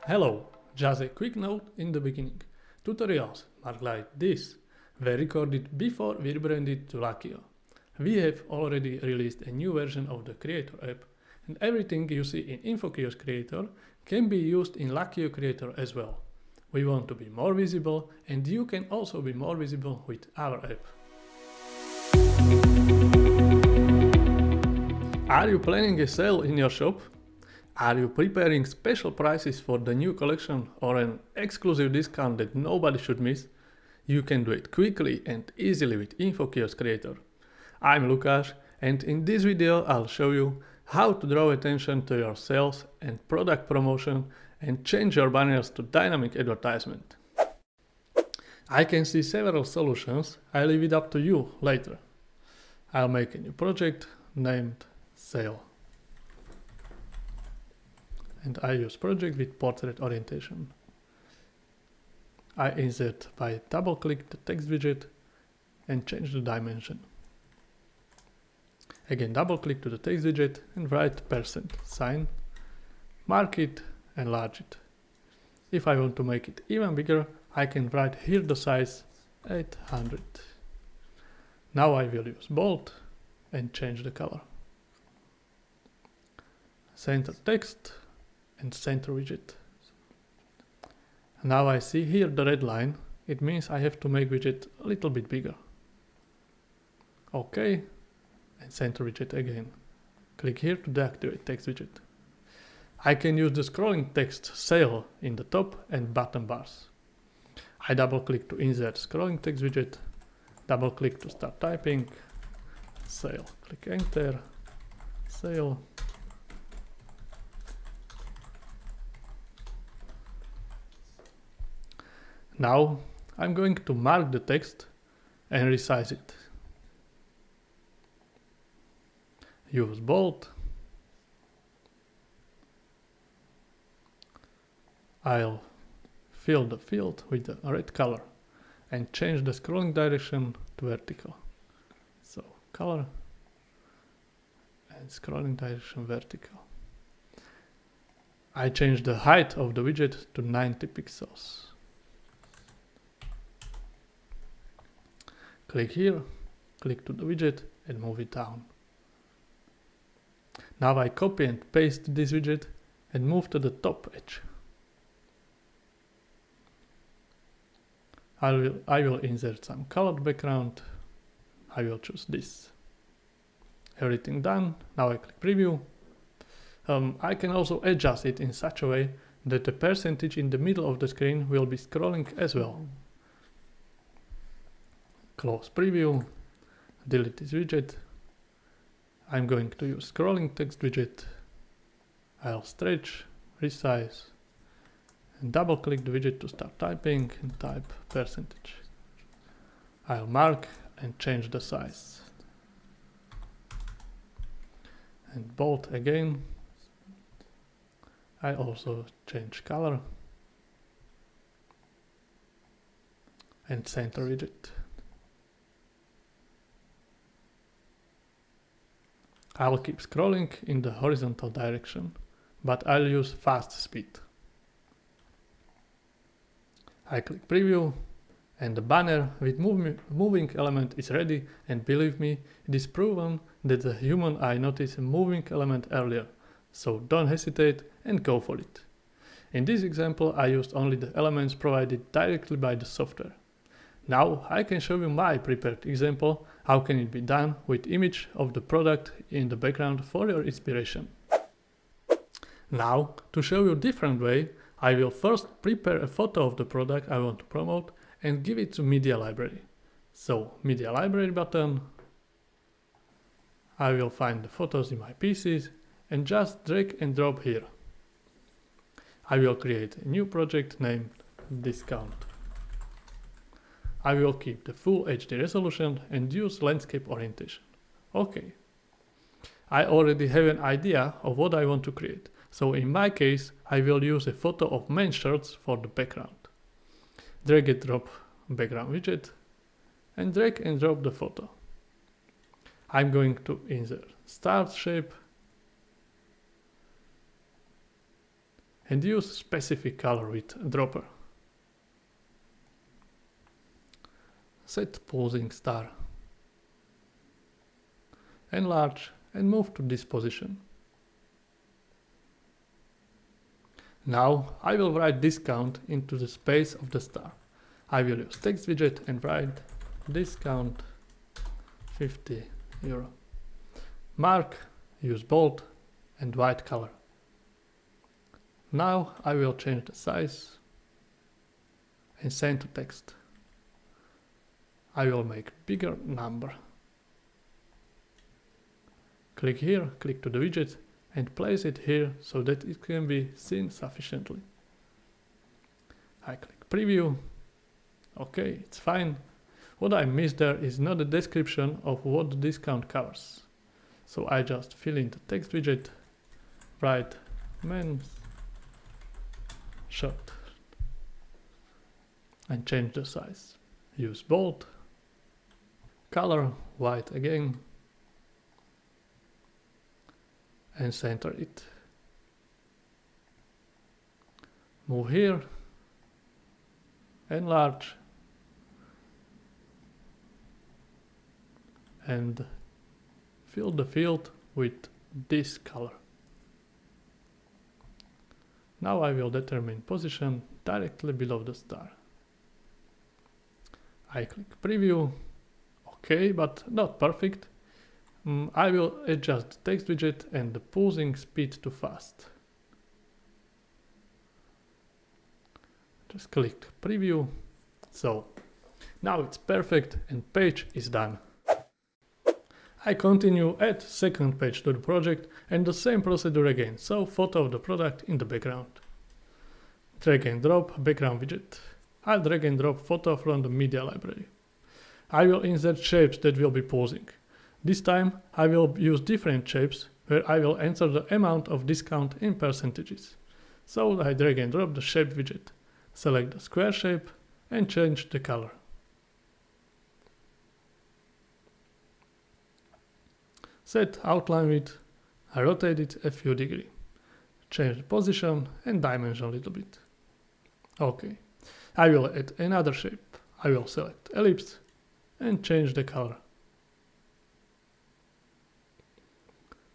Hello, just a quick note in the beginning. Tutorials marked like this were recorded before we rebranded to LAKIOO. We have already released a new version of the Creator app, and everything you see in LAKIOO Creator can be used in LAKIOO Creator as well. We want to be more visible, and you can also be more visible with our app. Are you planning a sale in your shop? Are you preparing special prices for the new collection or an exclusive discount that nobody should miss? You can do it quickly and easily with LAKIOO Creator. I'm Lukáš, and in this video I'll show you how to draw attention to your sales and product promotion and change your banners to dynamic advertisement. I can see several solutions. I'll leave it up to you later. I'll make a new project named Sale. And I use project with portrait orientation. I insert by double click the text widget and change the dimension. Again, double click to the text widget and write %sign, mark it, enlarge it. If I want to make it even bigger, I can write here the size 800. Now I will use bold and change the color. Center text and center widget. Now I see here the red line. It means I have to make widget a little bit bigger. OK, and center widget again. Click here to deactivate text widget. I can use the scrolling text sale in the top and bottom bars. I double click to insert scrolling text widget, double click to start typing, sale, click enter, sale. Now I'm going to mark the text and resize it. Use bold. I'll fill the field with the red color and change the scrolling direction to vertical. So color and scrolling direction vertical. I change the height of the widget to 90 pixels. Click here, click to the widget and move it down. Now I copy and paste this widget and move to the top edge. I will insert some colored background. I will choose this. Everything done. Now I click preview. I can also adjust it in such a way that the percentage in the middle of the screen will be scrolling as well. Close preview, delete this widget. I'm going to use scrolling text widget. I'll stretch, resize, and double click the widget to start typing and type percentage. I'll mark and change the size. And bold again. I also change color and center widget. I'll keep scrolling in the horizontal direction, but I'll use fast speed. I click preview and the banner with moving element is ready, and believe me, it is proven that the human eye noticed a moving element earlier, so don't hesitate and go for it. In this example I used only the elements provided directly by the software. Now I can show you my prepared example, how can it be done with image of the product in the background for your inspiration. Now, to show you a different way, I will first prepare a photo of the product I want to promote and give it to Media Library. So, Media Library button, I will find the photos in my pieces and just drag and drop here. I will create a new project named Discount. I will keep the full HD resolution and use landscape orientation. OK. I already have an idea of what I want to create, so in my case I will use a photo of men's shirts for the background. Drag and drop background widget and drag and drop the photo. I'm going to insert start shape and use specific color with dropper. Set pulsing star. Enlarge and move to this position. Now I will write discount into the space of the star. I will use text widget and write discount €50. Mark, use bold and white color. Now I will change the size and send to text. I will make bigger number. Click here, click to the widget and place it here so that it can be seen sufficiently. I click preview. Okay, it's fine. What I missed there is not the description of what the discount covers. So I just fill in the text widget, write men's shirt and change the size. Use bold, color white again and center it. Move here, enlarge and fill the field with this color. Now I will determine position directly below the star. I click preview. Okay, but not perfect. I will adjust the text widget and the pulsing speed to fast. Just click preview. So now it's perfect and page is done. I continue add second page to the project and the same procedure again, so photo of the product in the background. Drag and drop background widget. I'll drag and drop photo from the media library. I will insert shapes that will be posing. This time I will use different shapes where I will enter the amount of discount in percentages. So I drag and drop the shape widget. Select the square shape and change the color. Set outline width, I rotate it a few degrees. Change the position and dimension a little bit. Okay, I will add another shape. I will select ellipse and change the color.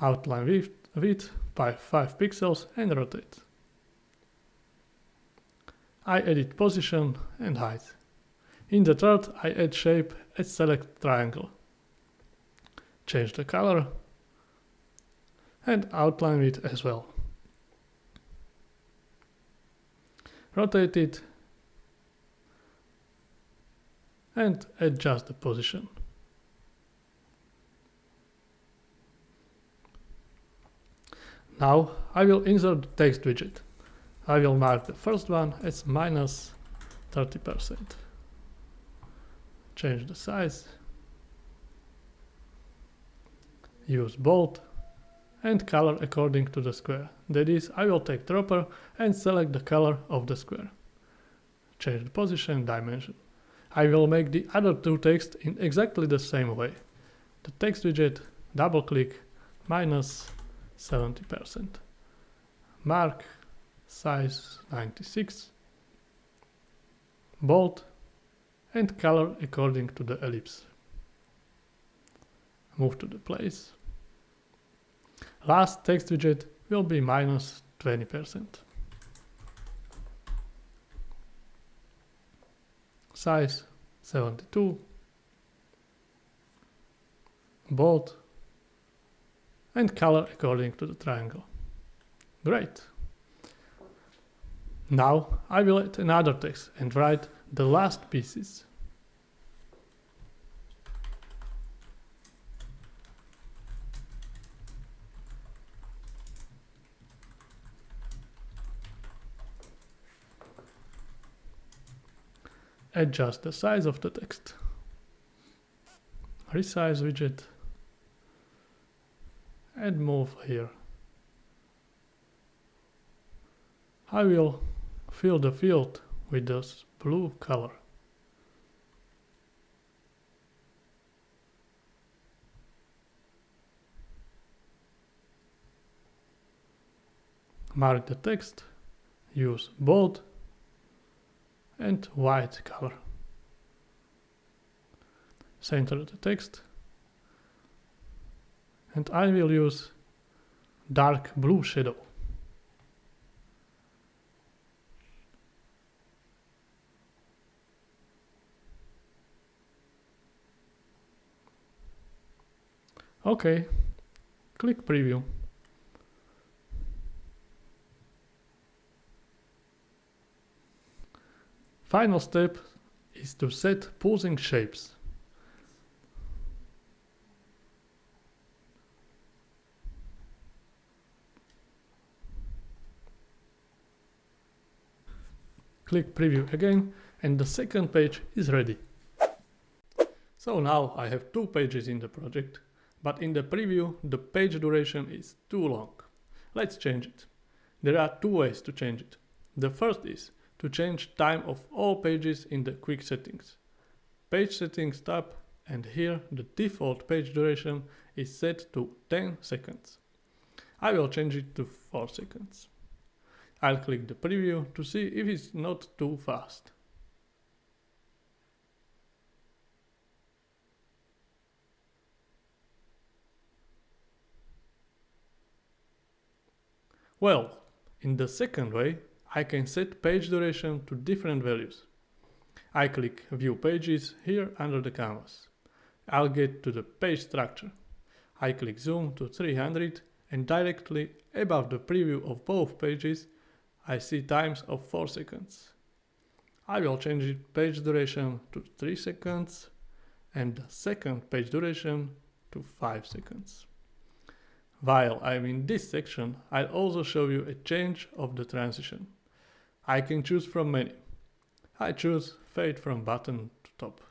Outline width by 5 pixels and rotate. I edit position and height. In the third I add shape and select triangle. Change the color and outline it as well. Rotate it and adjust the position. Now I will insert the text widget. I will mark the first one as -30%. Change the size. Use bold and color according to the square. That is, I will take dropper and select the color of the square. Change the position and dimension. I will make the other two text in exactly the same way. The text widget, double click, -70%. Mark, size 96. Bold and color according to the ellipse. Move to the place. Last text widget will be -20%. Size 72. Bold and color according to the triangle. Great. Now I will add another text and write the last pieces. Adjust the size of the text. Resize widget and move here. I will fill the field with this blue color. Mark the text use bold and white color. Center the text, and I will use dark blue shadow. Okay, click preview. Final step is to set pulsing shapes. Click preview again and the second page is ready. So now I have 2 pages in the project, but in the preview the page duration is too long. Let's change it. There are 2 ways to change it. The first is to change time of all pages in the quick settings. Page settings tab, and here the default page duration is set to 10 seconds. I will change it to 4 seconds. I'll click the preview to see if it's not too fast. Well, in the second way, I can set page duration to different values. I click View Pages here under the canvas. I'll get to the page structure. I click Zoom to 300 and directly above the preview of both pages I see times of 4 seconds. I will change the page duration to 3 seconds and the second page duration to 5 seconds. While I'm in this section, I'll also show you a change of the transition. I can choose from many. I choose Fade from bottom to top.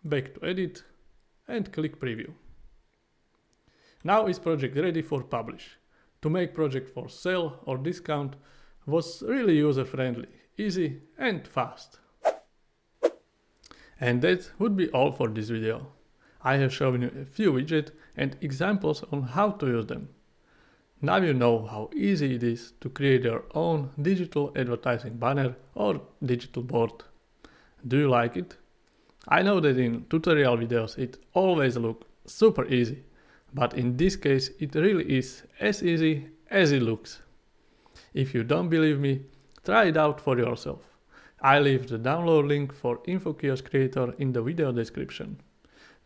Back to Edit and click Preview. Now is project ready for publish. To make project for sale or discount was really user-friendly, easy and fast. And that would be all for this video. I have shown you a few widgets and examples on how to use them. Now you know how easy it is to create your own digital advertising banner or digital board. Do you like it? I know that in tutorial videos it always looks super easy, but in this case it really is as easy as it looks. If you don't believe me, try it out for yourself. I leave the download link for LAKIOO Creator in the video description.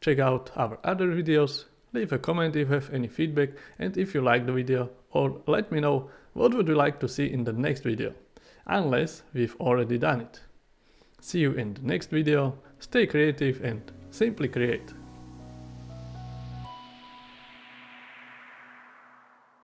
Check out our other videos, leave a comment if you have any feedback and if you like the video, or let me know what would you like to see in the next video, unless we've already done it. See you in the next video, stay creative and simply create.